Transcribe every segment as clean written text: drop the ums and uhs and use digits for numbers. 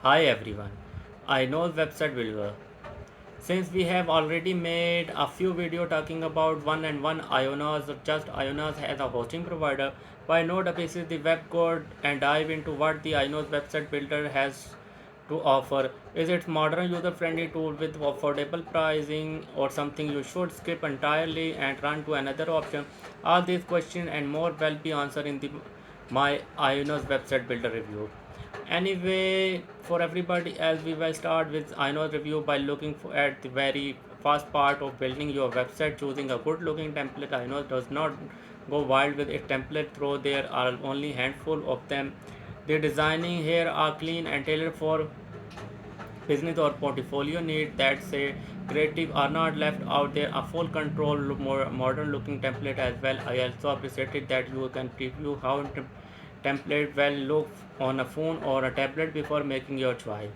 Hi everyone, I know website builder. Since we have already made a few video talking about one and one Ionos or just Ionos as a hosting provider, why not basis the web code and dive into what the Ionos website builder has to offer? Is it modern user-friendly tool with affordable pricing or something you should skip entirely and run to another option? All these questions and more will be answered in the my Ionos website builder review. Anyway, for everybody else, we will start with Ino's review by looking at the very first part of building your website. Choosing a good looking template. Ino does not go wild with its template, though there are only handful of them. The designing here are clean and tailored for business or portfolio need that say creative are not left out there. A full control more modern looking template as well. I also appreciated that you can preview how template will look on a phone or a tablet before making your choice.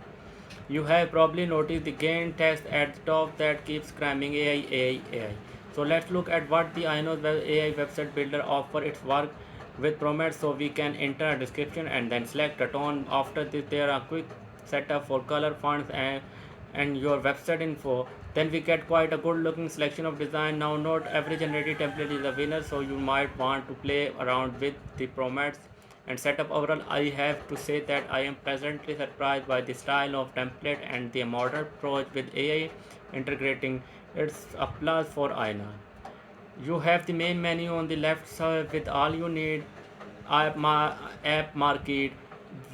You have probably noticed the gain text at the top that keeps screaming AI, AI, AI. So let's look at what the Inos AI website builder offer its work with prompts. So we can enter a description and then select a tone. After this, there are quick setup for color fonts and your website info. Then we get quite a good looking selection of design. Now not every generated template is a winner, so you might want to play around with the prompts and setup. Overall, I have to say that I am pleasantly surprised by the style of template and the modern approach with AI integrating. It's a plus for Aina. You have the main menu on the left side with all you need: app market,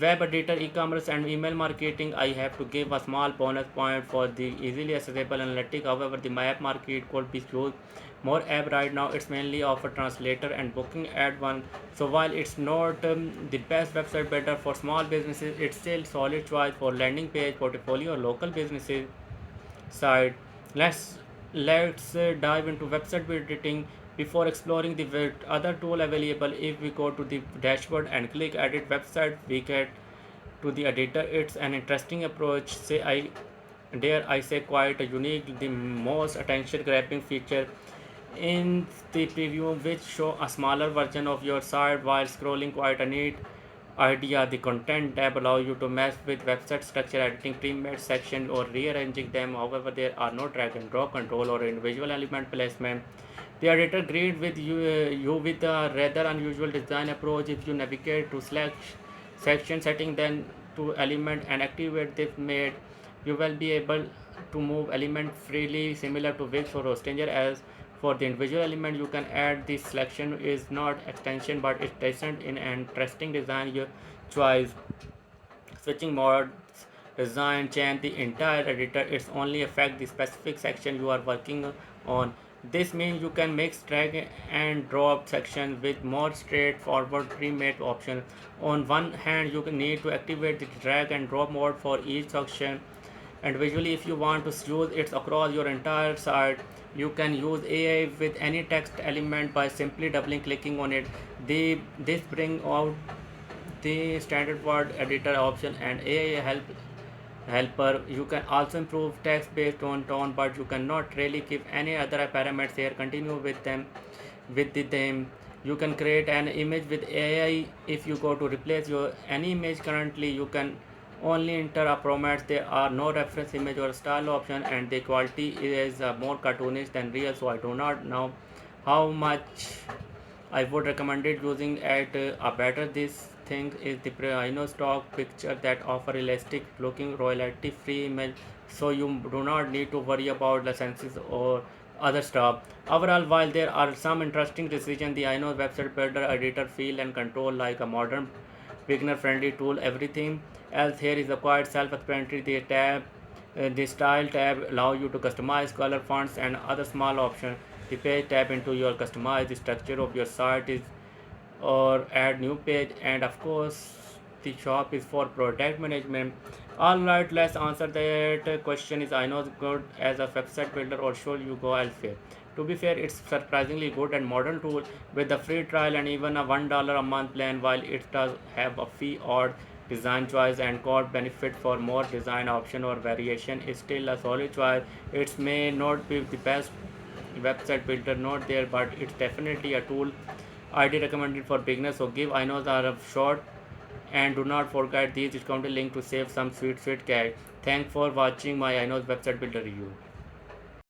web editor, e-commerce, and email marketing. I have to give a small bonus point for the easily accessible analytic. However, the map market could be used more app right now. It's mainly offer translator and booking add one. So while it's not the best website builder for small businesses, it's still solid choice for landing page, portfolio, or local businesses side. Let's dive into website editing before exploring the other tool available. If we go to the dashboard and click edit website, we get to the editor. It's an interesting approach. Say quite a unique, the most attention grabbing feature in the preview, which show a smaller version of your site while scrolling. Quite a neat idea. The content tab allow you to mess with website structure, editing pre-made section or rearranging them. However, there are no drag and drop control or individual element placement. The editor great with you with a rather unusual design approach. If you navigate to select section setting, then to element and activate this made, you will be able to move element freely, similar to Wix or Hostinger. As for the individual element, you can add. This selection is not extension, but it's present in an interesting design your choice. Switching modes design change the entire editor. It's only affect the specific section you are working on. This means you can mix drag and drop sections with more straightforward pre-made options. On one hand, you need to activate the drag and drop mode for each section, and visually if you want to use it across your entire site, you can use AI with any text element by simply doubling clicking on it. This bring out the standard word editor option and AI helper. You can also improve text based on tone, but you cannot really give any other parameters here. Continue with them with the them. You can create an image with AI. If you go to replace your any image currently, you can only enter a prompt. There are no reference image or style option, and the quality is more cartoonish than real. So I do not know how much I would recommend it using at a better. This thing is the Prino stock picture that offer realistic looking royalty free image, so you do not need to worry about licenses or other stuff. Overall, while there are some interesting decisions, the Ino website builder editor feel and control like a modern beginner friendly tool. Everything else here is quite self-explanatory. The style tab allow you to customize color, fonts, and other small options. The page tab into your customize the structure of your site is or add new page, and of course the shop is for product management. All right, let's answer that question. Is I know good as a website builder or should you go elsewhere? To be fair, it's surprisingly good and modern tool with a free trial and even a $1 a month plan. While it does have a fee or design choice and core benefit for more design option or variation, is still a solid choice. It may not be the best website builder not there, but it's definitely a tool ID recommended for beginners. So give I know a shot and do not forget these discounted link to save some sweet cash. Thanks for watching my iKnow's website builder review.